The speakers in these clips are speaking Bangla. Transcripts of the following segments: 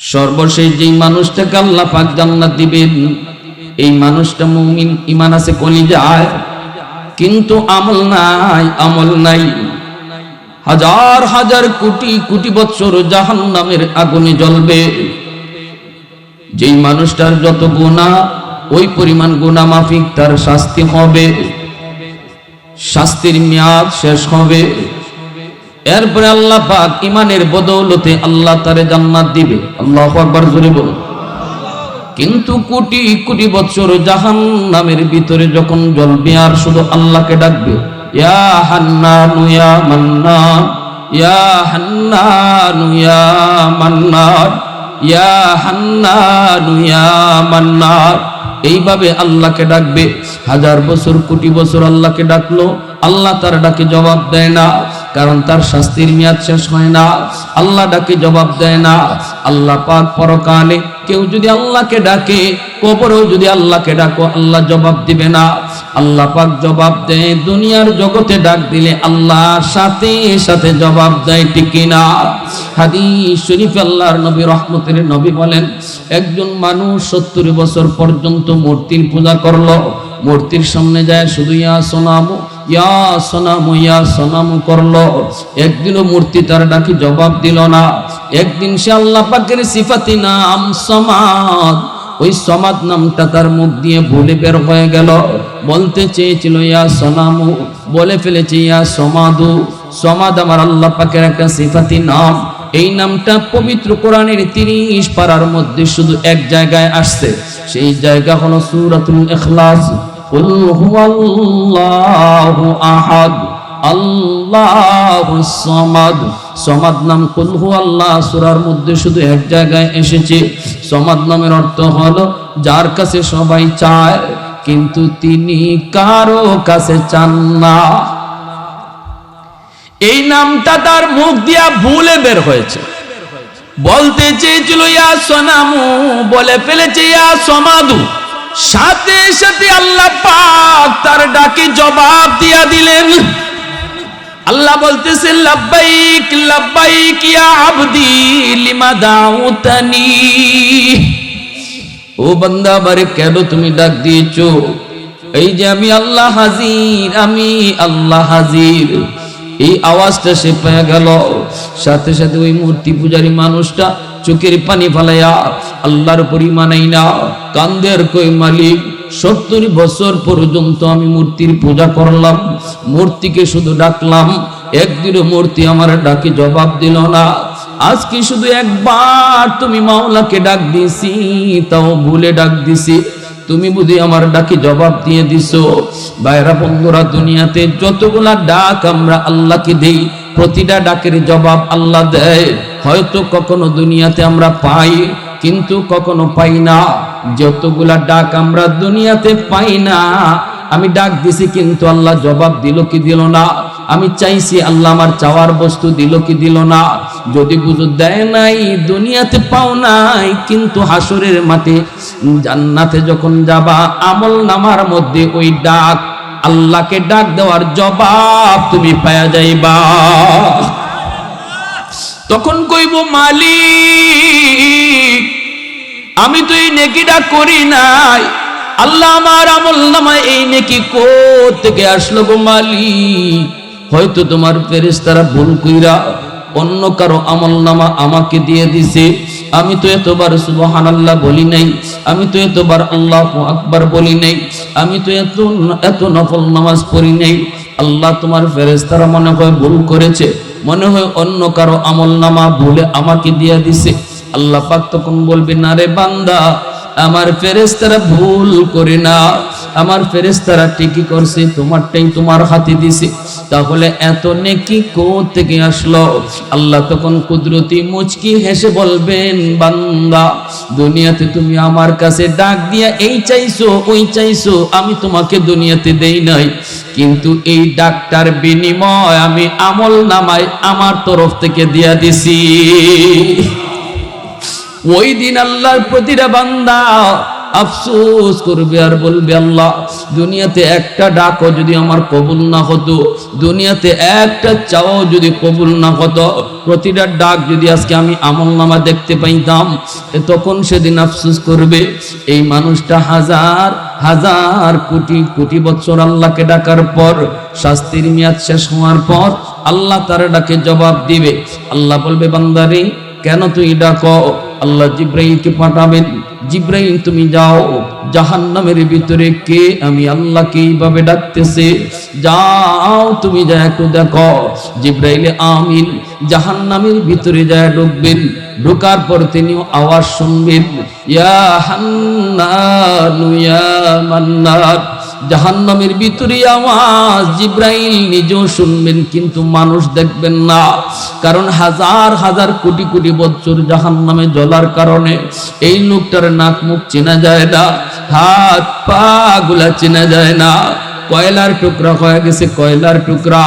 সর্বশেষ যেই মানুষটাকে আল্লাহ পাক জান্নাত দিবেন, এই মানুষটা মুমিন, ঈমান আছে কলিজায়, কিন্তু আমল নাই। হাজার হাজার কোটি কোটি বছর জাহান্নামের আগুনে জ্বলবে। যেই মানুষটার যত গুনাহ, ওই পরিমাণ গুনাহ মাফিক তার শাস্তি হবে, শাস্তির মেয়াদ শেষ হবে। এরপরে আল্লাহ পাক ঈমানের বদৌলতে আল্লাহ তারে জান্নাত দিবে। আল্লাহু আকবার, জোরে বলুন। কিন্তু কোটি কোটি বছর জাহান্নামের ভিতরে যখন জ্বলবে আর শুধু আল্লাহকে ডাকবে, ইয়া হান্নানু ইয়া মান্নান, ইয়া হান্নানু ইয়া মান্নান, ইয়া হান্নানু ইয়া মান্নান, এইভাবে আল্লাহকে ডাকবে। হাজার বছর কোটি বছর আল্লাহকে ডাকলো, আল্লাহ তার ডাকে জবাব দেয় না, কারণ তার শাস্তির মেয়াদ শেষ হয় না। আল্লাহ ডাকে জবাব দেয় না। আল্লাহ পাক পরকালে কেউ যদি আল্লাহকে ডাকে, কবরেও যদি আল্লাহকে ডাকো, আল্লাহ জবাব দিবে না। আল্লাহ পাক জবাব দেয়, দুনিয়ার জগতে ডাক দিলে আল্লাহ সাথে সাথে জবাব দেয়, ঠিক কিনা? হাদিস শরীফে আল্লাহর নবী রহমতের নবী বলেন, একজন মানুষ 70 বছর পর্যন্ত মূর্তির পূজা করলো, মূর্তির সামনে যায় শুধু ইয়া সোনামু ইয়া সোনামু ইয়া সোনামু করলো, একদিনও মূর্তি তার ডাকে জবাব দিল না। একদিন সে আল্লাহ পাকের সিফাতি নাম সমাদ, ওই সমাদ নামটা তার মুখ দিয়ে ভুলে বের হয়ে গেল। বলতে চেয়েছিল ইয়া সোনামু, বলে ফেলেছে ইয়া সমাদু। সমাদ আমার আল্লাহ পাকের একটা সিফাতি নাম। এই নামটা পবিত্র কোরআনের 30 পারার মধ্যে শুধু এক জায়গায় আসছে, সেই জায়গা হলো সূরাতুল ইখলাস। কুল হুয়াল্লাহু আহাদ আল্লাহুস সামাদ। সমাদ নাম কুল হুয়াল্লাহ সূরার মধ্যে শুধু এক জায়গায় এসেছে। সমাদ নামের অর্থ হলো যার কাছে সবাই চায়, কিন্তু তিনি কারো কাছে চান না। এই নামটা তার মুখ দিয়া ভুলে বের হয়েছে। বলতে চেয়েছিল ইয়া সোনামু, বলে ফেলেছে ইয়া সমাদু। সাথে সাথে আল্লাহ পাক তার ডাকে জবাব দিয়া দিলেন। আল্লাহ বলতেছেন, লাব্বাইক লাব্বাইক ইয়া আবদি লিমা দাউতানি। ও বান্দা, বারে কেন তুমি ডাক দিয়েছো? এই যে আমি আল্লাহ হাজির, আমি আল্লাহ হাজির। এই আওয়াজটা সে পেয়ে গেল। সাথে সাথে ওই মূর্তি পূজারী মানুষটা চোখের পানি ফালাইয়া আল্লাহর উপর ঈমান আইনা কান্দের, কই মালিক, 70 বছর পর্যন্ত আমি মূর্তির পূজা করলাম, মূর্তিকে শুধু ডাকলাম, একদিনও মূর্তি আমার ডাকে জবাব দিল না। আজকে শুধু একবার তুমি মাওলাকে ডাক দিছি, তাও ভুলে ডাক দিছি, তুমি বুঝি আমার ডাকে জবাব দিয়ে দিছো। ভাইরা বন্ধুরা, দুনিয়াতে যতগুলা ডাক আমরা আল্লাহকে দেই, প্রতিটা ডাকের জবাব আল্লাহ দেয়। হয়তো কখনো দুনিয়াতে আমরা পাই, কিন্তু কখনো পাই না। যতগুলা ডাক আমরা দুনিয়াতে পাই না, আমি ডাক দিছি কিন্তু আল্লাহ জবাব দিল কি দিল না। আমি চাইছি, আল্লাহ আমার চাওয়ার বস্তু দিল কি দিল না। যদি বুঝো দেয় নাই, দুনিয়াতে পাও নাই, কিন্তু হাসরের মাঠে জান্নাতে যখন যাবা, আমল নামার মধ্যে ওই ডাক, আল্লাহকে ডাক দেওয়ার জবাব তুমি পায়া যাইবা। তখন কইব, মালিক, আমি তো এই নেকিটা করি নাই, আল্লাহ আমার আমল নামায় এই নেকি কোথা থেকে আসলো গো মালিক? হয়তো তোমার ফেরেশতারা ভুল কইরা অন্য কারো আমল নামা আমাকে দিয়ে দিছে। আমি তো এতবার সুবহানাল্লাহ বলি নাই, আমি তো এতবার আল্লাহু আকবার বলি নাই, আমি তো এত নফল নামাজ পড়ি নাই। আল্লাহ, তোমার ফেরেশতারা মনে হয় ভুল করেছে, মনে হয় অন্য কারো আমল নামা ভুলে আমাকে দিয়ে দিছে। আল্লাহ পাক তখন বলবে, না রে বান্দা, আমার ফেরেশতারা ভুল করে না, আমার ফেরেশতারা ঠিকই করছে, তোমারটাই তোমার হাতে দিছে। তাহলে এত নেকি কোথা থেকে আসলো? আল্লাহ তখন কুদরতি মুচকি হেসে বলবেন, বান্দা, দুনিয়াতে তুমি আমার কাছে ডাক দিয়া এই চাইছো ওই চাইছো, আমি তোমাকে দুনিয়াতে দেই নাই, কিন্তু এই ডাকটার বিনিময় আমি আমল নামায় আমার তরফ থেকে দিয়া দিছি। ওই দিন আল্লাহর প্রতিটা বান্দা আফসোস করবে আর বলবে আল্লাহ দুনিয়াতে একটা ডাকও যদি আমার কবুল না হতো, দুনিয়াতে একটা চাও যদি কবুল না হতো, প্রতিটা ডাক যদি আজকে আমি আমলনামা দেখতে পাইতাম, তখন সেদিন আফসোস করবে এই মানুষটা হাজার হাজার কোটি কোটি বছর আল্লাহকে ডাকার পর শাস্তির মেয়াদ শেষ হওয়ার পর আল্লাহ তার ডাকে জবাব দিবে। আল্লাহ বলবে বান্দারে কেন তুই ডাকো? আল্লাহ জিব্রাইলকে পাঠাবেন, জিব্রাইল তুমি যাও জাহান্নামের ভিতরে কে আমি আল্লাহকে এইভাবে ডাকতেছে, যাও তুমি যা একটু দেখো। জিব্রাইল আমিন জাহান্নামের ভিতরে যায় ঢুকবেন, ঢোকার পর তিনিও আওয়াজ শুনবেন ইয়া হান্নান ইয়া মান্নান। জাহান্নামের ভিতরে আওয়াজ জিব্রাইল নিজেও শুনবেন কিন্তু মানুষ দেখবেন না, কারণ হাজার হাজার কোটি কোটি বছর জাহান্নামে জ্বলার কারণে এই লোকটার নাক মুখ চেনা যায় না, হাত পা গুলা চেনা যায় না, কয়লার টুকরা হয়ে গেছে কয়লার টুকরা,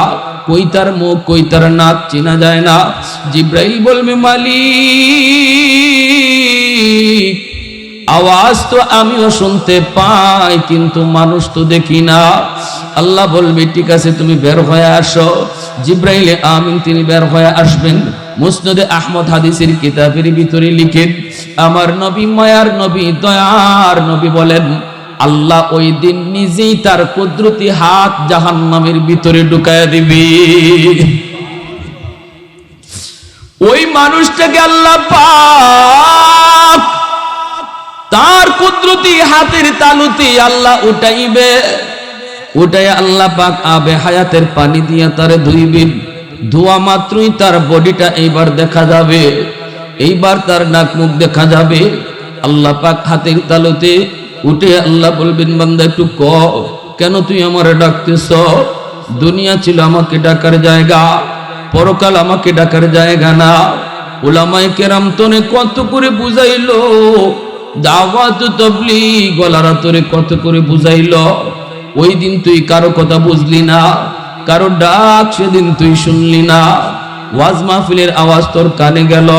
কই তার মুখ কই তার নাক চেনা যায় না। জিব্রাইল বলবে মালিক আওয়াজ তো আমিও শুনতে পাই কিন্তু মানুষ তো দেখি না। আল্লাহ বলবে ঠিক আছে তুমি বের হয়ে আসো। জিব্রাইল আমিন তিনি বের হয়ে আসবেন। মুসনাদে আহমদ হাদিসের কিতাবের ভিতরে লিখেন আমার নবী মায়ার নবী দয়ার নবী বলেন আল্লাহ ওই দিন নিজেই তার কুদরতি হাত জাহান্নামের ভিতরে ঢুকায়া দিবে। ওই মানুষটাকে আল্লাহ পাক তার কুদরতি হাতের তালুতে আল্লাহ উঠাইবে, উঠাই আল্লাহ পাক আবে হায়াতের পানি দিয়া তারে ধুইবেন। ধোয়া মাত্রই তার বডিটা এইবার দেখা যাবে, এইবার তার নাক মুখ দেখা যাবে। আল্লাহ পাক হাতের তালুতে উঠে আল্লাহ বলবেন বান্দা একটু ক কেন তুই আমারে ডাকতেছ? দুনিয়া ছিল আমাকে ডাকার জায়গা, পরকাল আমাকে ডাকার জায়গা না। উলামায়ে কেরাম তোরে কত করে বুঝাইলো, দাওয়াত তাবলীগ ওয়ালারা তোরে কত করে বুঝাইলো, ওই দিন তুই কারো কথা বুঝলি না, কারো ডাক সেদিন তুই শুনলি না। ওয়াজ মাহফিলের আওয়াজ তোর কানে গেল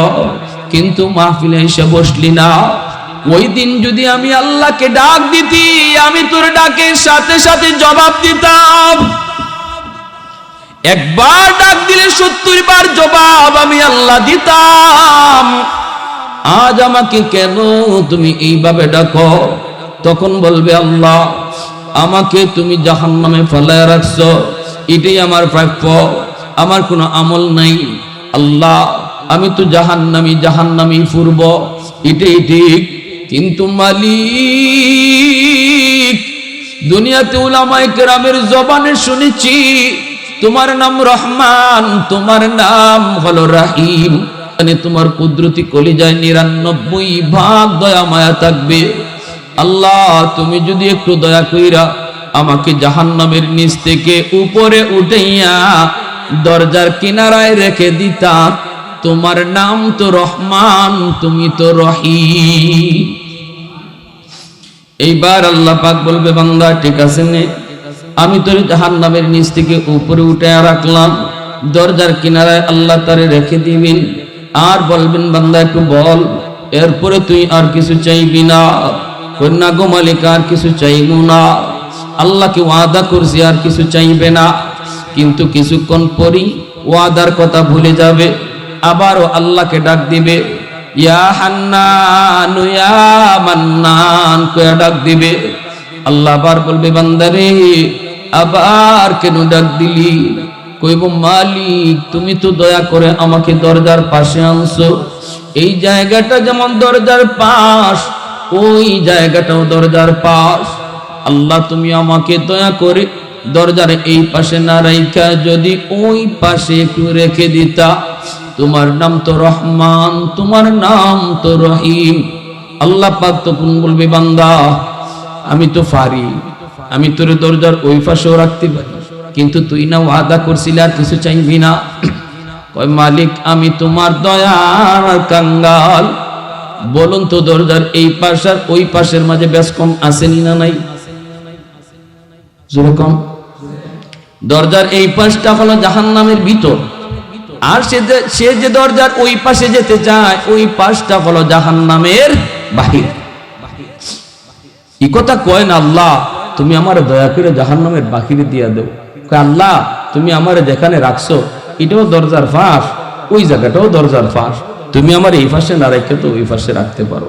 কিন্তু মাহফিলে এসে বসলি না। ওই দিন যদি আমি আল্লাহকে ডাক দিতি আমি তোর ডাকের সাথে সাথে জবাব দিতাম। একবার ডাক দিলে 70 বার জবাব আমি আল্লাহ দিতাম। আজ আমাকে কেন তুমি এইভাবে ডাকো? তখন বলবে আল্লাহ আমাকে তুমি জাহান্নামে ফেলায় রাখছো, এটাই আমার প্রাপ্য, আমার কোনো আমল নাই। আল্লাহ আমি তো জাহান্নামী ফুরব, এটাই ঠিক। কিন্তু মালিক দুনিয়াতে উলামায়ে কেরামের জবানে শুনেছি তোমার নাম রহমান, তোমার নাম হলো রাহিম, মানে তোমার কুদরতি কলিজায় 99 ভাগ দয়া মায়া থাকবে। আল্লাহ তুমি যদি একটু দয়া কইরা আমাকে জাহান্নামের নিচ থেকে উপরে উঠাইয়া দরজার কিনারায় রেখে দিতা, তোমার নাম তো রহমান, তুমি তো রহিম। এইবার আল্লাহ পাক বলবে বান্দা ঠিক আছে নে, আমি তোর জাহান্নামের নিচ থেকে উপরে উঠাইয়া রাখলাম, দরজার কিনারায় আল্লাহ তারে রেখে দিবেন আর বলবেন বান্দা একটু বল এরপরে তুই আর কিছু চাইবি না? কন্যা গো মালিক আর কিছু চাইব না। আল্লাহকে ওয়াদা করছি আর কিছু চাইবে না, কিন্তু কিছুক্ষণ পরই ওয়াদার কথা ভুলে যাবে, আবারও আল্লাহকে ডাক দিবে ইয়া হান্নান ইয়া মান্নান কয়া ডাক দিবে। আল্লাহ আবার বলবে বান্দারে আবার কেন ডাক দিলি? কইব মালিক তুমি তো দয়া করে আমাকে দরজার পাশে আনছো, এই জায়গাটা যেমন দরজার পাশ ওই জায়গাটাও দরজার পাশ। আল্লাহ তুমি আমাকে দয়া করে দরজার এই পাশে না রাইখা যদি ওই পাশে একটু রেখে দিতা, তোমার নাম তো রহমান, তোমার নাম তো রহিম। আল্লাহ পাক তখন বলবে বান্দা আমি তো পারি, আমি তোর দরজার ওই পাশেও রাখতে পারি, কিন্তু তুই না ওয়াদা করছিলি আর কিছু চাইবি না। কয় মালিক আমি তোমার দয়ার কাঙ্গাল, বলুন তো দরজার এই পাশ আর ওই পাশের মাঝে বেশ কম আসেনি না নাই? যেরকম দরজার এই পাশটা হলো জাহান্নামের ভিতর, আর সে যে দরজার ওই পাশে যেতে চায় ওই পাশটা হলো জাহান্নামের বাহির। এই কথা কয় না আল্লাহ তুমি আমার দয়া করে জাহান্নামের বাহিরে দিয়া দাও। কয় আল্লাহ তুমি আমারে যেখানে রাখছো এটাও দরজার ফাঁস, ওই জায়গাটাও দরজার ফাঁস, তুমি আমার এই পাশে না রেখে তো ওই পাশে রাখতে পারো।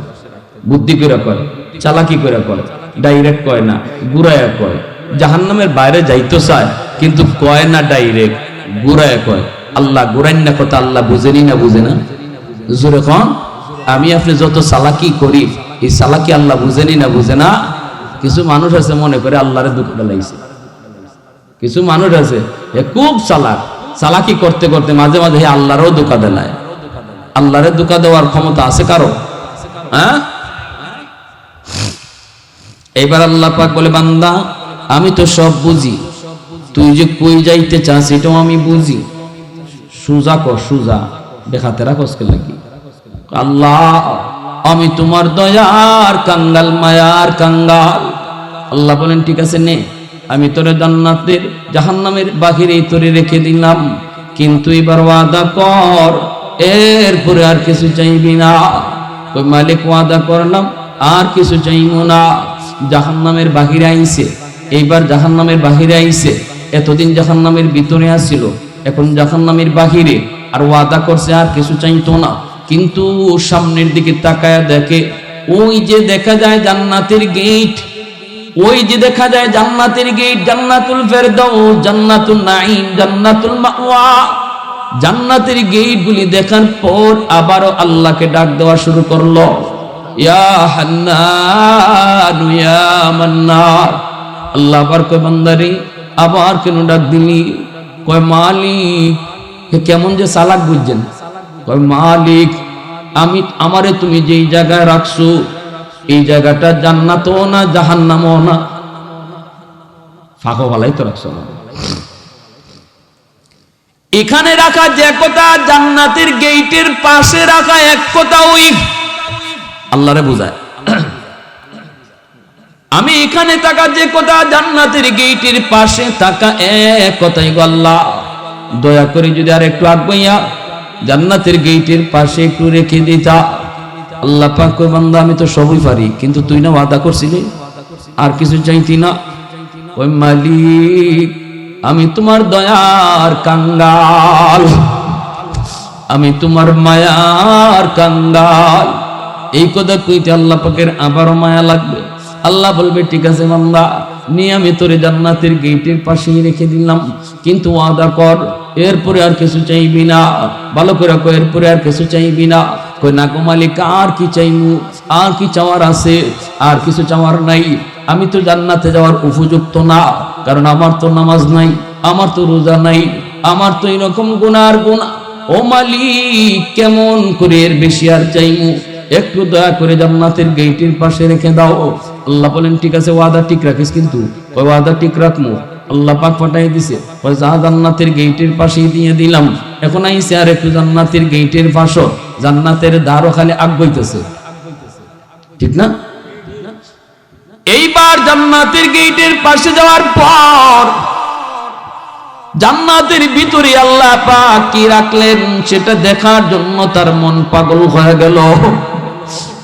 বুদ্ধি করে কয়, চালাকি করে কয়, ডাইরেক্ট কয় না, ঘুরায়া কয়। জাহান্নামের বাইরে যাইতো চায় কিন্তু কয় না ডাইরেক্ট, ঘুরায়া কয়। আল্লাহ ঘুরাইন না কথা আল্লাহ বুঝেনি না বুঝে না? জোরে কন। আমি আপনি যত চালাকি করি এই চালাকি আল্লাহ বুঝেনি না বুঝে না? কিছু মানুষ আছে মনে করে আল্লাহরে দুঃখ লাগছে। কিছু মানুষ আছে খুব চালাক, চালাকি করতে করতে মাঝে মাঝে আল্লাহরও ধোঁকা দেয়। আল্লাহরে ধোঁকা দেওয়ার ক্ষমতা আছে কারো? হ্যাঁ। এবার আল্লাহ পাক বলে বান্দা আমি তো সব বুঝি, তুই যে কই যাইতে চাস এটাও আমি বুঝি, সুজা কর সুজা, দেখাতে রাখস কে লাগি। আল্লাহ আমি তোমার দয়ার কাঙ্গাল, মায়ার কাঙ্গাল। আল্লাহ বলেন ঠিক আছে নে, আমি তোরে জান্নাতের জাহান্নামের বাহিরে তোরে রেখে দিলাম, কিন্তু এবার ওয়াদা কর এরপরে আর কিছু চাইবি না। ওই মালিক ওয়াদা করলাম আর কিছু চাইবো না। জাহান্নামের বাহিরে আইছে, এইবার জাহান্নামের বাহিরে আইছে, এতদিন জাহান্নামের ভিতরে আসছিল, এখন জাহান্নামের বাহিরে, আর ওয়াদা করছে আর কিছু চাইতো না। কিন্তু সামনের দিকে তাকায়া দেখে, ওই যে দেখা যায় জান্নাতের গেট, ওই যে দেখা যায় জান্নাতের গেট, জান্নাতুল ফেরদাউস, জান্নাতুল নাঈম, জান্নাতুল মাওয়া। জান্নাতের গেট গুলি দেখার পর আবারও আল্লাহকে ডাক দেওয়া শুরু করলো, ইয়া হান্নান ইয়া মান্নান। আল্লাহ আবার কয় বান্দারে আবার কেন ডাক দিলি? কয় মালিক, কেমন যে চালাক বুঝছেন। কয় মালিক আমি আমারে তুমি যেই জায়গায় রাখছো এই জায়গাটা জান্নাতও না জাহান্নামও না, ফাঁকো ভালাই তো রাখছো না। এখানে রাখা যে কথা জান্নাতের গেটের পাশে রাখা এক কথা, ওই আল্লাহরে বুঝায়। আমি এখানে থাকা যে কথা জান্নাতের গেটের পাশে থাকা এক কথাই গো আল্লাহ, দয়া করে যদি আর একটু আগাইয়া জান্নাতের গেটের পাশে একটু রেখে দিতা। আল্লাহ পাক কয় বান্দা আমি তো সবই পারি, কিন্তু তুই না ওয়াদা করছিলি আর কিছু চাইতি না। ওই মালিক আমি তোমার দয়ার কাঙ্গাল, আমি তোমার মায়ার কাঙ্গাল। এই কথা কইতে আল্লাহ পাকের আবারও মায়া লাগবে। আল্লাহ বলবে ঠিক আছে বান্দা, নিয়ে আমি তোরে জান্নাতের গেটের পাশেই রেখে দিলাম, কিন্তু ওয়াদা কর এরপরে আর কিছু চাইবি না। ভালো করে কয় এরপরে আর কিছু চাইবি না। কই না গো মালিক আর কি চাইমু, আর কি চাওয়ার আছে? আর কিছু চাওয়ার নাই। আমি তো জান্নাতে যাওয়ার উপযুক্ত না, কারণ আমার তো নামাজ নাই, আমার তো রোজা নাই, আমার তো এরকম গুনার গুনাহ। ও মালিক কেমন করে এর বেশি আর চাইমু? একটু দয়া করে জান্নাতের গেটের পাশে রেখে দাও। আল্লাহ বলেন ঠিক আছে ওয়াদা ঠিক রাখিস, কিন্তু ওই ওয়াদা ঠিক রাখমু। আল্লাহ পাক পাঠাই দিছে, ওই যা জান্নাতের গেটের পাশেই দিয়ে দিলাম। এখন আইছে আর একটু জান্নাতের গেটের পাশে, জান্নাতের দ্বারও খালি আগাইতেছে, ঠিক না? এইবার জান্নাতের গেটের পাশে যাওয়ার পর জান্নাতের ভিতরে আল্লাহ পাক কি রাখলেন সেটা দেখার জন্য তার মন পাগল হয়ে গেল।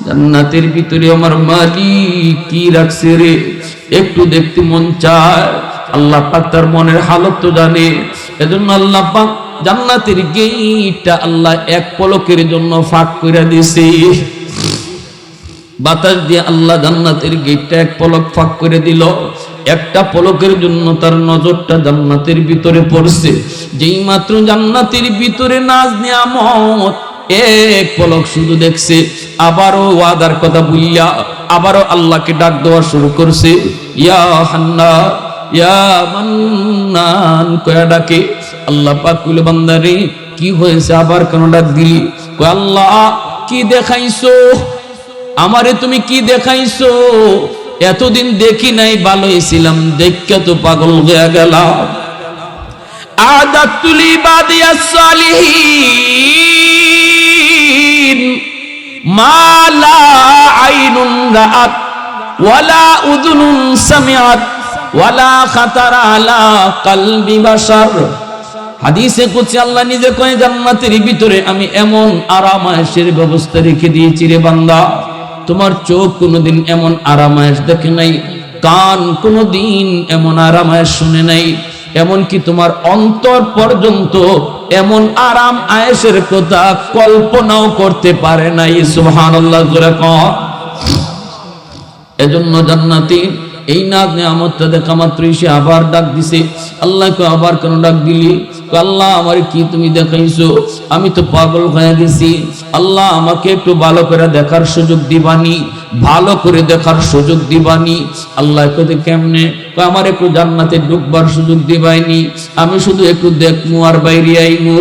জান্নাতের ভিতরে আমার মালিক কি রাখছে রে, একটু দেখতে মন চায়। আল্লাহ পাক তার মনের হালত তো জানে, এজন্য আল্লাহ পাক জান্নাতের গেটটা আল্লাহ এক পলকের জন্য ফাঁক করে দিয়েছে। বাতাস দিয়ে আল্লাহ জান্নাতের গেটটা এক পলক ফাঁক করে দিল। একটা পলকের জন্য তার নজরটা জান্নাতের ভিতরে পড়ছে। যেই মাত্র জান্নাতের ভিতরে নাজ নিয়ামত এক পলক শুধু দেখছে, আবারও ওয়াদার কথা বললা আবারও আল্লাহকে ডাক দেওয়া শুরু করছে, ইয়া হান্নান ইয়া মান্নান কয়া ডাকে। আল্লাহ পাক কইল বান্দারে কি হয়েছে, আবার কেন ডাক দিলি? কয় আল্লাহ কি দেখাইছো আমারে, তুমি কি দেখাইছো? এতদিন দেখি নাই, ভালোই ছিলাম, দেখে তো পাগল হয়ে গেলাম। আদাতুল ইবাদিয়াস সালিহিন মা লা আইনুন রাআত ওয়ালা উযুনুন সামিআত ওয়ালা খাতারা আলা কলবি বাশার। হাদিসে কুদসি আল্লাহ নিজে কয় জান্নাতের ভিতরে আমি এমন আরাম আয়েশের ব্যবস্থা রেখে দিয়েছি রে বান্দা, তোমার চোখ কোনোদিন এমন আরামায়েশ দেখে নাই, কান কোনোদিন এমন আরামায়েশ শুনে নাই, এমনকি তোমার অন্তর পর্যন্ত এমন আরাম আয়েশের কথা কল্পনাও করতে পারে নাই। সুবহানাল্লাহ জোরে কও। এজন্য জান্নাতি এই নিয়ামতটা দেখা মাত্রই সে আবার ডাক দিছে। আল্লাহকে আবার কেন ডাক দিলি? আল্লাহ আমার কি তুমি দেখাইছো? আমি তো পাগল হয়ে গেছি। আল্লাহ আমাকে একটু ভালো করে দেখার সুযোগ দিবানি, ভালো করে দেখার সুযোগ দিবানি। আল্লাহ কইতে কেমনে? আমার একটু জান্নাতে ঢুকবার সুযোগ দিবাইনি, আমি শুধু একটু দেখমু আর বাইরে আইমু।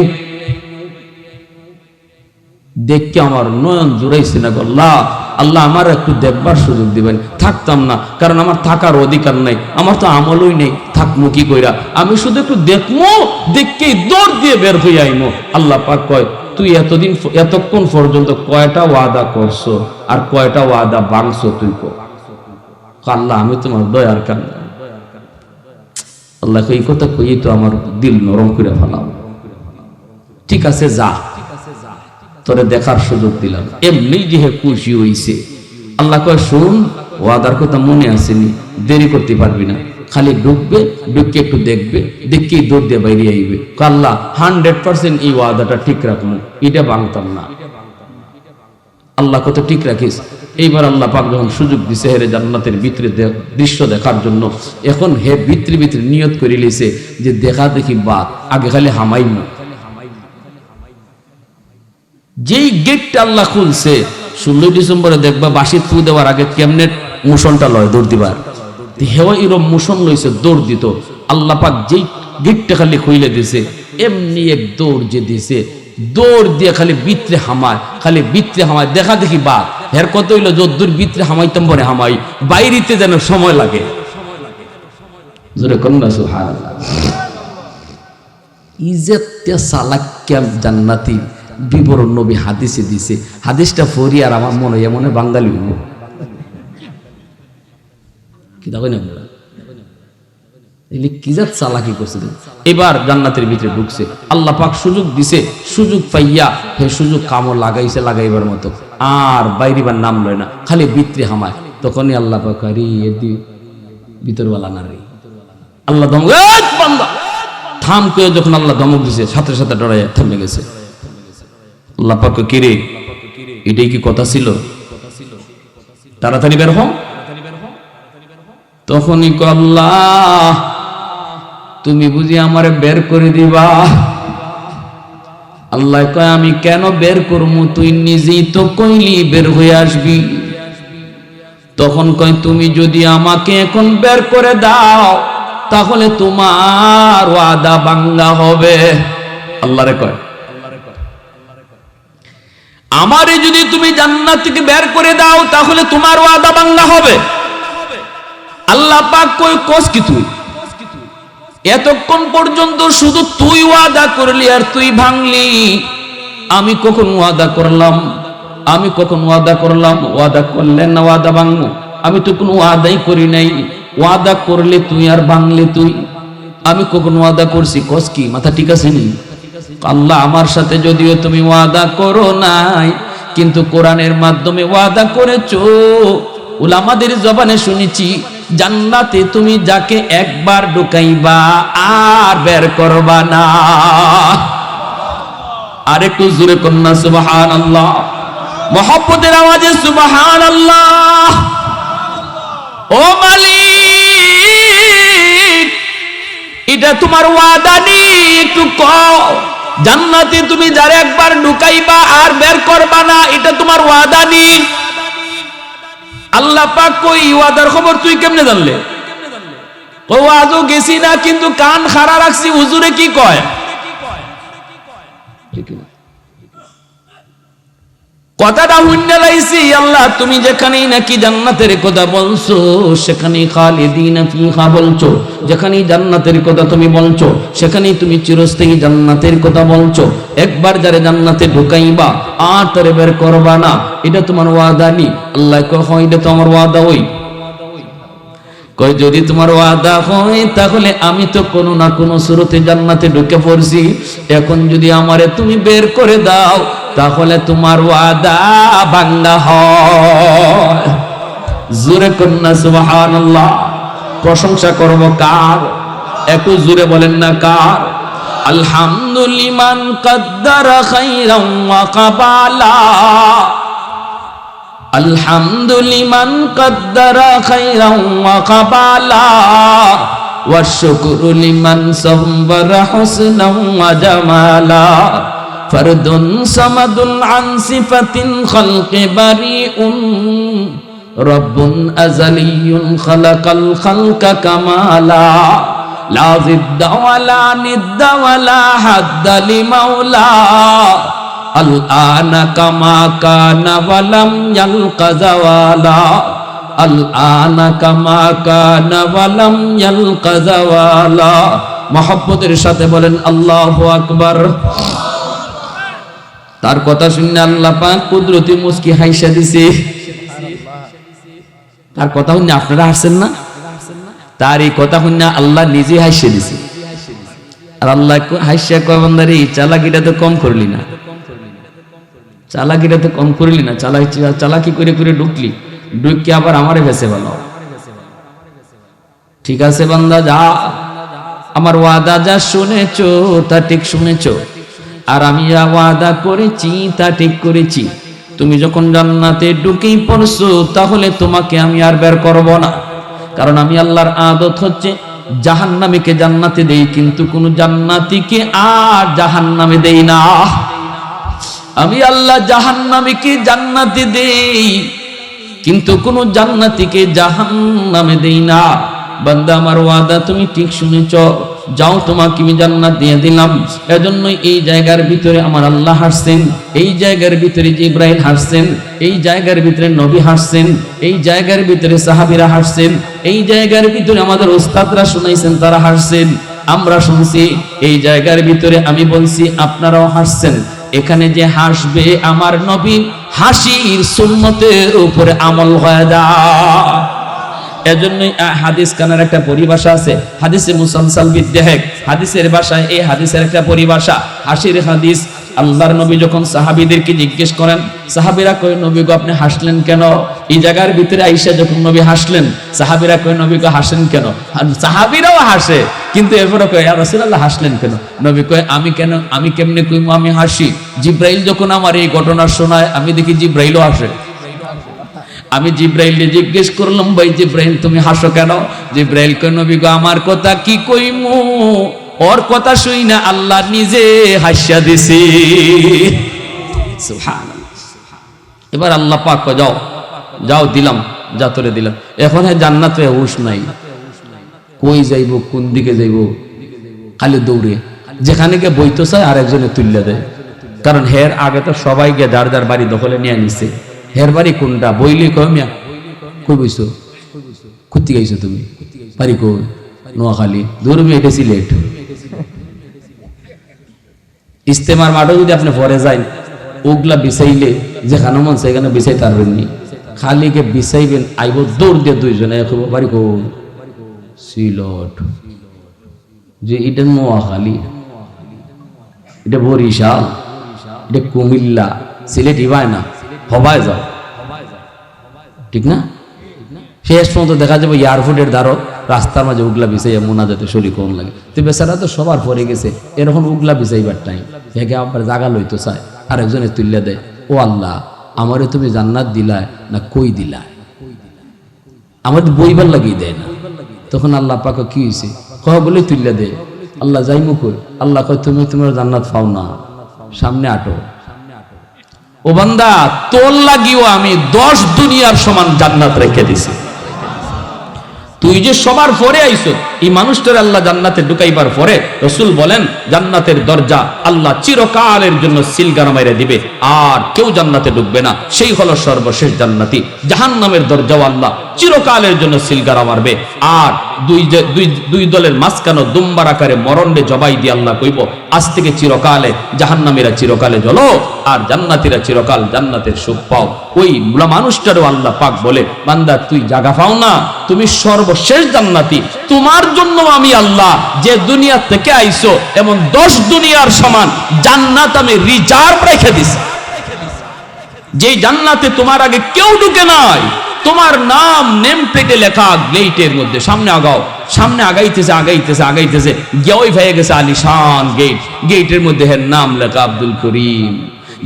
দেখকে আমার নয়ন জুড়াইছে না আল্লাহ, আল্লাহ আমার একটু দেখবার সুযোগ দিবেন। থাকতাম না, কারণ আমার থাকার অধিকার নাই, আমার তো আমলই নেই, থাকমু কি কইরা? আমি শুধু একটু দেখমু, দেখকেই দৌড় দিয়ে বের হয়ে আইমু। আল্লাহ পাক কয়, তুই এতক্ষণ পর্যন্ত কয়টা ওয়াদা করছো আর কয়টা ওয়াদা ভাঙছো তুই কর। আল্লাহ আমি তোমার দয়ার কারণে। আল্লাহ এই কথা কই তো আমার দিল নরম করে ফেলাম। ঠিক আছে যা, তোরে দেখার সুযোগ দিলাম। এমনি যে খুশি হইছে। আল্লাহ কয় শুন, ওয়াদার কথা মনে আসেনি, দেরি করতে পারবি না, খালি ঢুকবে, ঢুকে একটু দেখবে, দেখেই দৌড় দিয়ে বাইরে আইবে। আল্লাহ 100% এই ওয়াদাটা ঠিক রাখবো, এটা ভাঙতাম না। আল্লাহ কত ঠিক রাখিস। এইবার আল্লাহ পাক যখন সুযোগ দিছে হেরে জান্নাতের ভিতরে দৃশ্য দেখার জন্য, এখন হে ভিতরে ভিতরে নিয়ত করে লিছে যে দেখা দেখি বাদ, আগে খালি হামাইমু। যেই গেটটা আল্লাহ খুলছে, 16 ডিসেম্বরে দেখবা বাসি ফু দেওয়ার আগে কেমনে মোশনটা লয় দৌড় দিবার, হেওয়া এরম মোশন লইছে দৌড় দিত। আল্লাহ পাক যেই গেটটা খালি খুইলে দিছে, এমনি এক দৌড় যে দিছে, দৌড় দিয়ে খালি ভিতরে হামায়, খালি ভিতরে হামায়, দেখা দেখি বা হের কত হইলো যদ্দুর ভিতরে হামাইতাম পরে হামাই, বাইরিতে যেন সময় লাগে। জোরে কন্যা সুবহানাল্লাহ। ইজ্জতে সালাক্কাম জান্নাতি বিবরণ নবী হাদিসে দিছে। হাদিসটা ফরি আর আমার মনে হয় মনে বাঙালি হইব কি দেখো না কি জাত চালাকি করছে। এবার জান্নাতের ভিতরে ঢুকছে, আল্লাহ পাক সুযোগ দিছে, সুযোগ পাইয়া হে সুযোগ কামড় লাগাইছে লাগাইবার মতো, আর বাইরিবার নাম লয় না, খালি ভিতরে হামায়। তখনই আল্লাহ পাক আরে এদি ভিতরওয়ালা না রে, আল্লাহ ধমক বান্দা থাম করে, যখন আল্লাহ ধমক দিছে সাথে সাথে ডরাইয়া থেমে গেছে। আল্লাহ পাক কি রে, এটাই কি কথা ছিল? তাড়াতাড়ি বের হও। তখনই আল্লাহ তুমি বুঝি আমারে বের করে দিবা? আল্লাহ কয় আমি কেন বের করবো, তুই নিজেই তো কইলি বের হয়ে আসবি। তখন কয় তুমি যদি আমাকে এখন বের করে দাও তাহলে তোমার ওয়াদা ভাঙ্গা হবে। আল্লাহ রে কয় আমারে যদি তুমি জান্নাত থেকে বের করে দাও তাহলে তোমার ওয়াদা ভাঙ্গা হবে। আল্লাহ পাক কই কস কি তুই এতক্ষণ পর্যন্ত শুধু তুই ওয়াদা করলি আর তুই ভাঙলি, আমি কখন ওয়াদা করলাম? আমি কখন ওয়াদা করলাম? ওয়াদা করলেন না ওয়াদা ভাঙবো? আমি তো কোনো ওয়াদাই করি নাই। ওয়াদা করলে তুই আর ভাঙলে তুই, আমি কখন ওয়াদা করছি? কস কি মাথা ঠিক আছে নি? আল্লাহ আমার সাথে যদিও তুমি ওয়াদা করো নাই, কিন্তু কোরআনের মাধ্যমে ওয়াদা করেছো। উলামাদের জবানে শুনেছি জান্নাতে তুমি যাকে একবার ঢুকাইবা আর বের করবা না। আরেকটু জোরে কন্যা সুবহানাল্লাহ, মুহাব্বতের আওয়াজে সুবহানাল্লাহ। ও মালিক এটা তোমার ওয়াদা নি, একটু কও জান্নাতে তুমি যারে একবার ঢুকাইবা আর বের করবা না, এটা তোমার ওয়াদা নি? আল্লাহ পাক কই ওয়াদার খবর তুই কেমনে জানলে? ও আজও গেছি না কিন্তু কান খাড়া রাখছি, হুজুরে কি কয়। কথাটা হুন্না লাইছি আল্লাহ তুমি যেখানেই নাকি জান্নাতের কথা বলছো সেখানেই খালিদিনা ফিহা বলছো, যেখানেই জান্নাতের কথা তুমি বলছো সেখানেই তুমি চিরস্থায়ী জান্নাতের কথা বলছো। একবার যারে জান্নাতে ঢুকাইবা আর তারে বের করবা না, এটা তোমার ওয়াদা নি? আল্লাহ কয় এটা তো আমার ওয়াদা। ওই কই যদি তোমার ওয়াদা হয় তাহলে আমি তো কোনো না কোনো সুরতে জান্নাতে ঢুকে পড়ছি, এখন যদি আমারে তুমি বের করে দাও তাহলে তোমার ওয়াদা ভাঙ্গা হয়। জোরে কন্যা সুবহানাল্লাহ। প্রশংসা করব কার? একটু জোরে বলেন না কার? আলহামদুলিমান কদ্দারা খাইরাম ওয়া কাবালা, আলহামদুলিমান কদ্দারা খাইরাম ওয়া কাবালা, ওয়া শুকরু লিমান সাব্বারা হুসনান ওয়া জামালা, ফরদুন সামাদুন আন সিফাতিন খালকি বারিউন, রব্বুন আযালিয়ুন খালাকাল খালকা কামালা, লা জিদ্দা ওয়ালা নিদ্দা ওয়ালা হাদ্দা লিমাওলা, আল আনা কামা কানা ওয়ালাম ইয়ালকা জাওয়ালা, আল আনা কামা কানা ওয়ালাম ইয়ালকা জাওয়ালা। মহব্বতের সাথে বলেন আল্লাহু আকবার। তার কথা শুনে আল্লাহ পাক কুদরতি মুস্কি হাইসা দিছে। তার কথা শুনে আপনারা হাসছেন না? তার এই কথা শুনে আল্লাহ নিজে হাসিয়ে দিছে। আর আল্লাহ হাসিয়া কয় বান্দারে চালাকিটা তো কম করলি না, চালাকিটা তো কম করলি না, চালাকি করে করে ঢুকলি, ঢুকি আবার আমারে ভেসে ভালো। ঠিক আছে বান্দা, যা আমার ওয়াদা যা শুনেছো তা ঠিক শুনেছো, আর আমি যা ওয়াদা করেছি তা ঠিক করেছি। তুমি যখন জান্নাতে ঢুকেই পড়ছো তাহলে তোমাকে আমি আর বের করব না, কারণ আমি আল্লাহর আদত হচ্ছে জাহান্নামীকে জান্নাতে দেই, কিন্তু কোন জান্নাতীকে আর জাহান্নামে দেই না। আমি আল্লাহ জাহান্নামীকে জান্নাতে দেই, কিন্তু কোন জান্নাতীকে জাহান্নামে দেই না। বান্দা আমার ওয়াদা তুমি ঠিক শুনেছ, যাও তোমাকে আমি জান্নাত দিয়ে দিলাম। এজন্যই এই জায়গার ভিতরে আমার আল্লাহ হাসছেন, এই জায়গার ভিতরে জিবরাইল হাসছেন, এই জায়গার ভিতরে নবী হাসছেন, এই জায়গার ভিতরে সাহাবীরা হাসছেন, এই জায়গার ভিতরে আমাদের ওস্তাদরা শুনাইছেন, তারা হাসছেন, আমরা শুনছি। এই জায়গার ভিতরে আমি বলছি, আপনারাও হাসছেন। এখানে যে হাসবে আমার নবী হাসির সুন্নতের উপরে আমল হয়ে যায়। এজন্যই হাদিস কানার একটা পরিভাষা আছে, হাদিসে মুসালসাল বিদ্দেহেক, হাদিসের ভাষায় এই হাদিসের একটা পরিভাষা হাসির হাদিস। আল্লাহর নবী যখন সাহাবীদেরকে জিজ্ঞেস করেন, সাহাবীরা কয় নবী গো আপনি হাসলেন কেন? এই জায়গার ভিতরে আইসা যখন নবী হাসলেন, সাহাবীরা কয় নবী গো হাসেন কেন? সাহাবীরাও হাসে, কিন্তু এরপরে কয় ইয়া রাসূলুল্লাহ হাসলেন কেন? নবী কয় আমি কেমনে কইমু আমি হাসি? জিবরাইল যখন আমার এই ঘটনা শোনায় আমি দেখি জিবরাইলও হাসে। আমি জিবরাইলকে জিজ্ঞেস করলাম, ভাই জিবরাইল তুমি হাসো কেন? জিবরাইল কয় নবী গো আমার কথা কি কইমু, ওর কথা শুই না আল্লাহ নিজে হাসিয়া দিছি। সুবহানাল্লাহ। এবার আল্লাহ পাক কয় যাও যাও দিলাম, যা তোরে দিলাম। এখন জান্নাতে হুঁশ নাই, কই যাইব কোন দিকে যাইব, খালি দৌড়ে যেখানে গিয়ে বইতে চায় আর একজনে তুললে দেয়। কারণ হের আগে তো সবাই গিয়ে যার যার বাড়ি দখলে নিয়ে নিছে। হের বাড়ি কোনটা বইলে কয় মিয়া কই বইছো, কুত্তি গাইছো তুমি, বাড়ি কই? নোয়াখালী। দূরমি এটা সিলেট। ইস্তেমার মাঠে যদি আপনি পরে যান, ওগুলা বিছাইলে যেখানে মন সেখানে বিছাই পারবেন নি, খালি কে বিছাইবেন আইব দৌড় দিয়ে দুইজনে বাড়ি কই সিলট, যে এটা নোয়াখালী, এটা বরিশাল, এটা কুমিল্লা, সিলেট ইবায় না হবায় যাও, ঠিক না? শেষ পর্যন্ত দেখা যাবে এয়ারপোর্টের দ্বারো রাস্তার মাঝে উগলা বিছাইয়া মোনাজাতে শরীর কোন লাগে। তো বেচারা তো সবার পরে গেছে, এরকম উগলা বিছাইবার টাইম একে আবার জাগা লইতো চায়, আরেকজনে তুললে দেয়, ও আল্লাহ আমারে তুমি জান্নাত দিলায় না কই দিলায়, আমার বইবার লাগিয়ে দেয় না। তখন আল্লাহ পাক কি হয়েছে কহ বলে তুললে দেয়। আল্লাহ যাইমু কই? আল্লাহ কয় তুমি তোমার জান্নাত পাও না, সামনে আটো। ও বান্দা তোর লাগিও আমি 10 দুনিয়ার সমান জান্নাত রেখে দিছি। তুই যে সবার পরে আইছো, এই মানুষটার আল্লাহ জান্নাতে ঢুকাইবার পরে রাসূল বলেন জান্নাতের দরজা আল্লাহ চিরকালের জন্য সিলগানা মাইরা দিবে, আর কেউ জান্নাতে ঢুকবে না, সেই হলো সর্বশেষ জান্নাতি। জাহান্নামের দরজাও আল্লাহ চিরকালের জন্য সিলগারা মারবে। আর দুই দলের মাঝখানে দুম্বার আকারে মরণে জবাই দিয়ে আল্লাহ কইব, আজ থেকে চিরকালে জাহান্নামীরা চিরকালে জ্বলো, আর জান্নাতীরা চিরকাল জান্নাতের সুখ পাও। ওই মানুষটারও আল্লাহ পাক বলে, বান্দা তুই জায়গা পাও না, তুমি সর্বশেষ জান্নাতি, তোমার জন্য আমি আল্লাহ যে দুনিয়া থেকে আইছো এমন 10 দুনিয়ার সমান জান্নাত আমি রিজার্ভ রেখে দিছি, যে জান্নাতে তোমার আগে কেউ ঢুকে নাই। তোমার নাম নেম প্লেটে লেখা গেটের মধ্যে, সামনে আগাও, সামনে আগাইতেছে আগাইতেছে আগাইতেছে, গিয়ে হয়ে গেছে আলিশান গেট, গেটের মধ্যে হের নাম লেখা আব্দুল করিম।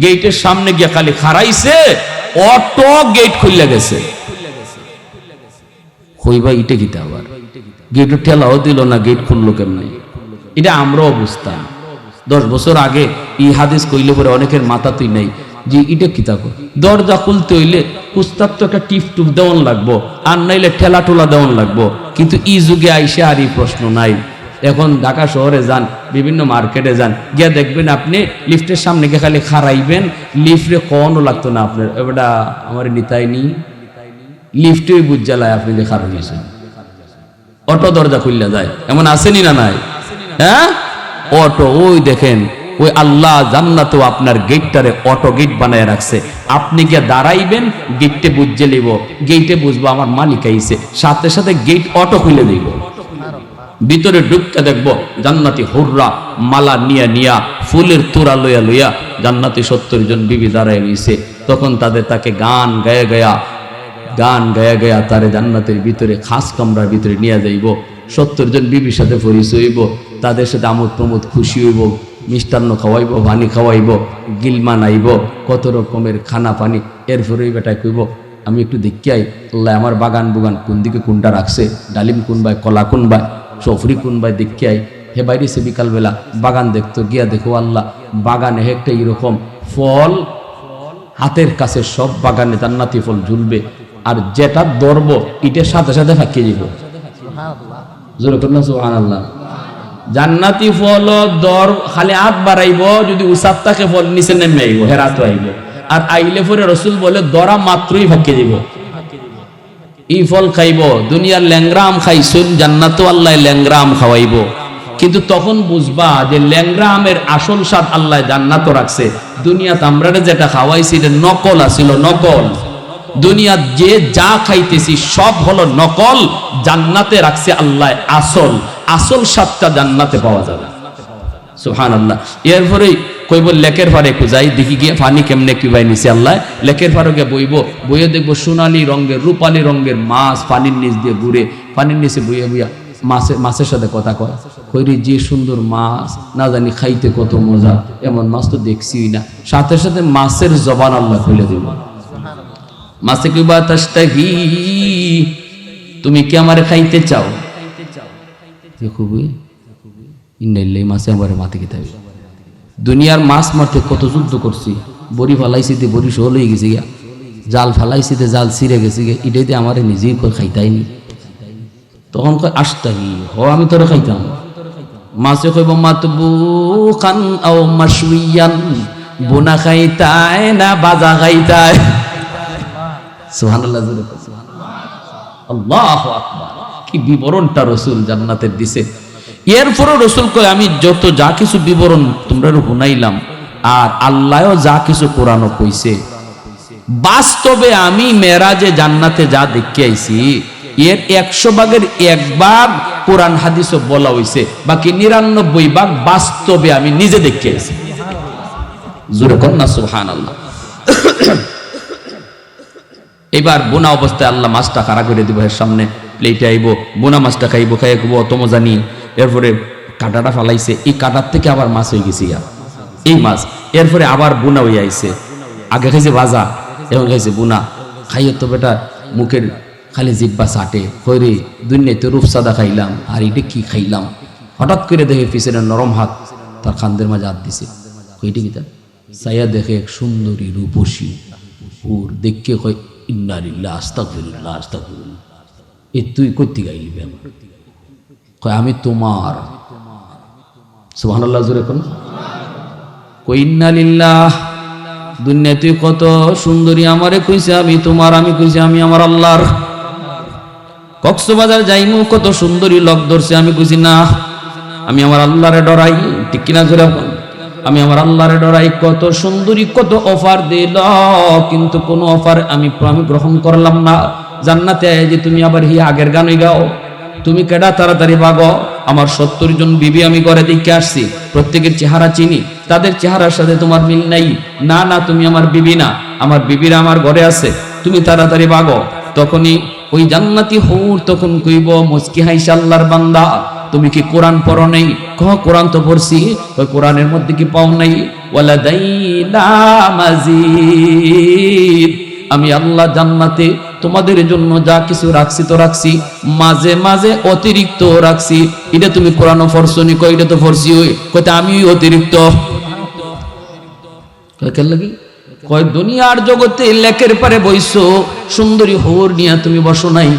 গেটের সামনে গিয়ে খালি খারাইছে, অটো গেট খুলে গেছে। কইবা ইটা কিতা আবার, গেটের ঠেলাও দিল না, গেট খুললো কেমনে? এটা আমরাও বুঝতাম। 10 বছর আগে এই হাদিস কইলে পরে অনেকের মাথা তুই নাই যে এটা কিতা কর, দরজা খুলতে হইলে কুস্তাব তো একটা টিপ টুপ দেওয়ান লাগবো, আর নাইলে ঠেলা টোলা দেওয়ান লাগবো। কিন্তু এই যুগে আইসে আর এই প্রশ্ন নাই। এখন ঢাকা শহরে যান, বিভিন্ন মার্কেটে যান, গিয়া দেখবেন আপনি লিফটের সামনে গিয়ে খালি খারাইবেন, লিফটে কখনো লাগতো না আপনার, এবারটা আমার নিতাই নি, লিফটে বুঝ জ্বালায় আপনি যে খারাইছেন, অটো দরজা খুললে যায়, এমন আসেনি না নাই? হ্যাঁ, অটো ওই দেখেন, ওই আল্লাহ জান্নাতেও আপনার গেটটারে অটো গেট বানায় রাখছে। আপনি গিয়ে দাঁড়াইবেন, গেটে বুঝে নিব, গেটে বুঝবো আমার মালিক আইছে, সাথে সাথে গেট অটো খুলে দিব। ভিতরে ঢুকতে দেখবো জান্নাতি হুররা মালা নিয়া নিয়া ফুলের তোড়া লইয়া লইয়া জান্নাতি 70 জন বিবি দাঁড়ায় রইছে। তখন তাকে গান গায়া গায়া তারে জান্নাতের ভিতরে খাস কামরার ভিতরে নিয়ে যাইব। 70 জন বিবির সাথে পরিচয় হইব, তাদের সাথে আমোদ প্রমোদ খুশি হইব, মিষ্টান্ন খাওয়াইব, পানি খাওয়াইব, গিলমান আইব, কত রকমের খানা পানি। এরপরে বেটায় কইব, আমি একটু দেখি আই আল্লাহ আমার বাগান বুগান কোন দিকে কোনটা রাখছে, ডালিম কোন বাই, কলা কোন বাই, সফরি কোন বাই, দেখি আই। হে বাইরে সে বিকালবেলা বাগান দেখতো, গিয়া দেখো আল্লাহ বাগানে একটা এরকম ফল, হাতের কাছে সব বাগানে জান্নাতি ফল ঝুলবে, আর যেটা ধরব ইটের সাথে সাথে ফাঁকিয়ে দিব। জোরে করলাম সুবহানাল্লাহ। জান্নাতি ফল দর খালি হাত বাড়াইব, যদি উসাত থাকে ফল নিচে নেমে আইব, হেরাতো আইব, আর আইলে পরে রসুল বলে দরা মাত্রই ফাঁকিয়ে দিব। এই ফল খাইব, দুনিয়ার ল্যাংরাম খাইছুন, জান্নাতও আল্লাহ ল্যাংরাম খাওয়াইব। কিন্তু তখন বুঝবা যে ল্যাংরামের আসল স্বাদ আল্লাহ জান্নাতও রাখছে। দুনিয়াতে আমরা যেটা খাওয়াইছি এটা নকল আছিল, নকল। দুনিয়া যে যা খাইতেছি সব হলো নকল, জান্নাতে রাখছে আল্লাহ আসল। আসল স্বাদটা জান্নাতে পাওয়া যাবে। সুবহানাল্লাহ। এরপরে কইব লেকের পারে যাই দেখি গিয়ে পানি কেমনে কি ভাই নিছে আল্লাহ। লেকের পারে গিয়ে বইয়ে দেখবো সোনালি রঙের রূপালি রঙের মাছ পানির নিচ দিয়ে ঘুরে, পানির নিচে বইয়া মাছের সাথে কথা কয়, কইরি যে সুন্দর মাছ, না জানি খাইতে কত মজা, এমন মাছ তো দেখছিই না। সাথে সাথে মাছের জবান আল্লাহ খুলে দিব। মাছে কইবা তাস্তাহি, তুমি কি আমারে খাইতে চাও? খুবই ইন্নাইল্লাহি, মাছে আমারে মাতে কি থাকবে। দুনিয়ার মাছ মারতে কত যুদ্ধ করছি, বড়ি ফালাইছি দে বড়ি শোল হয়ে গেছে গিয়া, জাল ফালাইছি দে জাল ছিঁড়ে গেছে গিয়া, এটাইতে আমারে নিজেই খাইতাইনি। তখন কয় আস্তাহি, হ আমি তোরে খাইতাম। মাছে কইব মাতবুখান আও মাশউইয়ান, বোনা খাইতায় না বাজা খাইতায়। সুবহানাল্লাহ, আল্লাহু আকবার। কি বিবরণটা রাসূল জান্নাতের দিছে। এরপরও রাসূল কয় আমি যত যা কিছু বিবরণ তোমরা শুনাইলাম, আর আল্লাহও যা কিছু কোরআনও কইছে, বাস্তবে আমি মেরাজে জান্নাতে যা দেখে আইছি এর 100 ভাগের 1 ভাগ কোরআন হাদিসও বলা হইছে, বাকি 99 ভাগ বাস্তবে আমি নিজে দেখে আইছি। জোরে কর না সুবহানাল্লাহ। এবার বোনা অবস্থায় আল্লাহ মাছটা খাড়া করে দিব, এর সামনে প্লেটে আইব, বোনা মাছটা খাইব, খাইয়ে খুব অত মজা নিয়ে। এরপরে কাঁটাটা ফালাইছে, এই কাঁটার থেকে আবার মাছ হয়ে গেছে এই মাছ। এরপরে আবার বোনা হয়ে আইছে, আগে খাইছে ভাজা, এখন খাইছে বোনা। খাইয়ে তো বেটা মুখের খালি জিব্বা চাটে, হইরে দুনিয়াতে রূপসাদা খাইলাম, আর এটা কি খাইলাম। হঠাৎ করে দেখে পিছনে নরম হাত তার খান্দের মাঝে হাত দিছে, কইটি কিতা চাইয়া দেখে এক সুন্দরী রূপসী ওর দেখে কয় ইন্না লিল্লাহ আস্তাগফিরুল্লাহ আস্তাগফিরুল্লাহ। এ তুই কইতে গাইলি আমার? কয় আমি তোমার। সুবহানাল্লাহ, জোরে কোন। কই ইন্না লিল্লাহ, দুনিয়াতে কত সুন্দরী আমারে কইছে আমি তোমার, আমি কইছি আমি আমার আল্লাহর। কক্সবাজার যাইমু, কত সুন্দরী লোক ধরছে, আমি বুঝি না, আমি আমার আল্লাহরে ডরাই, ঠিক কিনা জোরে বল, আমি আমার আল্লাহরে ডরাই। কত সুন্দরী, কত অফার দিল, কিন্তু কোন অফার আমি গ্রহণ করলাম না। জান্নাতে যে তুমি আবার হি আগের গানই গাও, তুমি কেডা তাড়াতাড়ি ভাগো। আমার 70 জন বিবি আমি ঘরে দেখে আসছি, প্রত্যেকের চেহারা চিনি, তাদের চেহারার সাথে তোমার মিল নাই। না না, তুমি আমার বিবি না, আমার বিবিরা আমার ঘরে আছে, তুমি তাড়াতাড়ি ভাগো। তখনই ওই জান্নাতি হুর তখন কইব মুস্কি হাইসা আল্লাহর বান্দা, তুমি কি কোরআন পড়ো নাই? কোরআন তো পড়ছি। ওই কোরআনের মধ্যে কি পাও নাই? ওয়ালাদাইনা মাজিদ, আমি আল্লাহ জান্নাতে তোমাদের জন্য যা কিছু রাখছি তো রাখছি, মাঝে মাঝে অতিরিক্ত রাখছি। এটা তুমি কোরআন পড়ছো নি? কই এটা তো পড়ছি। ওই কইতে আমি অতিরিক্ত কেন লাগি? কয় দুনিয়ার জগতে লেকের পারে বইছো, সুন্দরী হুর নিয়া তুমি বসো নাই,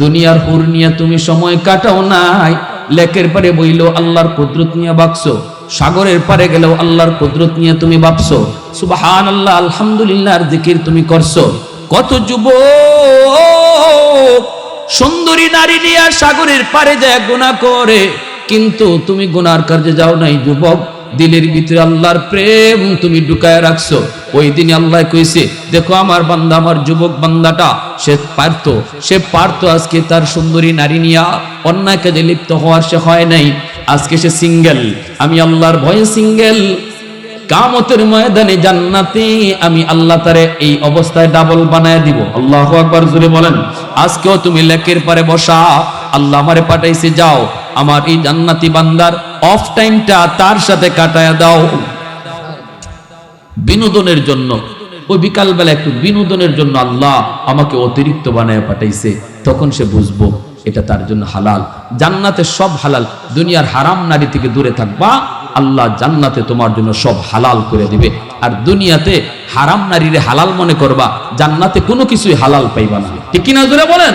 দুনিয়ার হুর নিয়া তুমি সময় কাটাও নাই। লেকের পারে বইলো আল্লাহর কুদরত নিয়ে ভাবছো, সাগরের পারে গেলেও আল্লাহর কুদরত নিয়ে তুমি ভাবছো। সুবহানাল্লাহ, আলহামদুলিল্লাহর জিকির তুমি করছো। কত যুবক সুন্দরী নারী নিয়ে সাগরের পারে যায় গুনাহ করে, কিন্তু তুমি গুনার কাজে যাও নাই। যুবক, দিলের ভিতরে আল্লাহর প্রেম তুমি ঢুকায় রাখছো। ওই দিন আল্লাহ কইছে, দেখো আমার বান্দা, আমার যুবক বান্দাটা সে পারতো আজকে তার সুন্দরী নারী নিয়া অন্যায় কাজে লিপ্ত হওয়ার, সে হয় নাই। আজকে সে সিঙ্গেল, আমি আল্লাহর ভয়ে সিঙ্গেল। কিয়ামতের ময়দানে জান্নাতে আমি আল্লাহ তারে এই অবস্থায় ডাবল বানায় দিব। আল্লাহু আকবার, জোরে বলেন। আজকেও তুমি লেকের পারে বসা, আল্লাহ আমারে পাঠাইছে, যাও আমার এই জান্নাতি বান্দার অফ টাইমটা তার সাথে কাটায়া দাও বিনোদনের জন্য। ওই বিকালবেলা একটু বিনোদনের জন্য আল্লাহ আমাকে অতিরিক্ত বানায় পাঠাইছে, তখন সে বুঝবো এটা তার জন্য হালাল। জান্নাতে সব হালাল, দুনিয়ার হারাম নারী থেকে দূরে থাকবা, আল্লাহ জান্নাতে তোমার জন্য সব হালাল করে দিবে। আর দুনিয়াতে হারাম নারীরে হালাল মনে করবা, জান্নাতে কোনো কিছুই হালাল পাইবা না, ঠিক কিনা জোরে বলেন।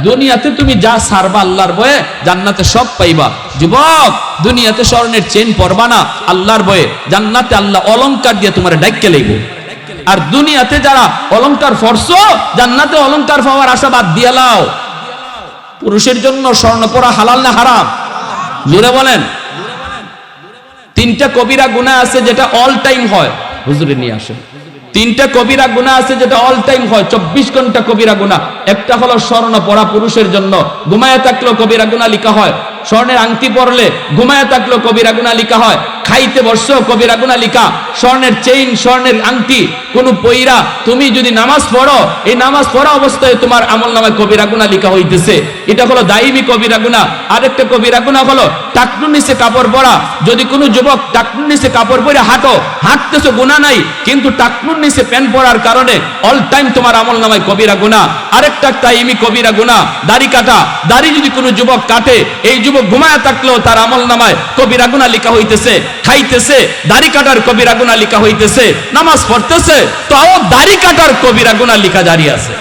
দুনিয়াতে তুমি যা ছাড়বা আল্লাহর ভয়ে, জান্নাতে সব পাইবা। যুবক, দুনিয়াতে স্বর্ণের চেন পরবা না আল্লাহর ভয়ে, জান্নাতে আল্লাহ অলংকার দিয়ে তোমার ডাইক্কে লইব। আর দুনিয়াতে যারা অলংকার ফরছো, জান্নাতে অলংকার পাওয়ার আশা বাদ দিয়া লাও। পুরুষের জন্য স্বর্ণ পরা হালাল না হারাম? জোরে বলেন। 3টা কবিরা গুনাহ আছে যেটা অল টাইম হয়, হুজুরে নিয়ে আসে। 3টা কবিরা গুনাহ আছে যেটা অল টাইম হয়, 24 ঘন্টা কবিরা গুনাহ। একটা হলো স্বর্ণ পরা পুরুষের জন্য, ঘুমায় থাকলেও কবিরা গুনাহ লিখা হয়। স্বর্ণের আংটি পরলে ঘুমায় থাকলেও কবিরা গুনাহ লিখা হয়। খাইতে বসছো কবিরা গুনাহ লিখা। স্বর্ণের চেইন, স্বর্ণের আংটি কোন পয়রা তুমি যদি নামাজ পড়ো, এই নামাজ পড়া অবস্থায় তোমার আমলনামায় কবিরা গুনাহ লিখা হইতেছে, এটা হলো দাইমি কবিরা গুনাহ। আরেকটা কবিরা গুনাহ হলো টাকনুর নিচে কাপড় পরা। যদি কোনো যুবক টাকনুর নিচে কাপড় পরে হাঁটতেছো গুনাহ নাই, কিন্তু টাকনুর নিচে প্যান্ট পরার কারণে অল টাইম তোমার আমলনামায় কবিরা গুনাহ। আরেকটা দাইমি কবিরা গুনাহ দাড়ি কাটা। দাড়ি যদি কোনো যুবক কাটে, এই যুবক ঘুমায় থাকলেও তার আমলনামায় কবিরা গুনাহ লিখা হইতেছে। খাইতেছে, দাড়ি কাটার কবিরা গুনাহ লিখা হইতেছে। নামাজ পড়তেছে, তাও দাড়ি কাটার কবিরা গুনাহ লিখা জারি আছে।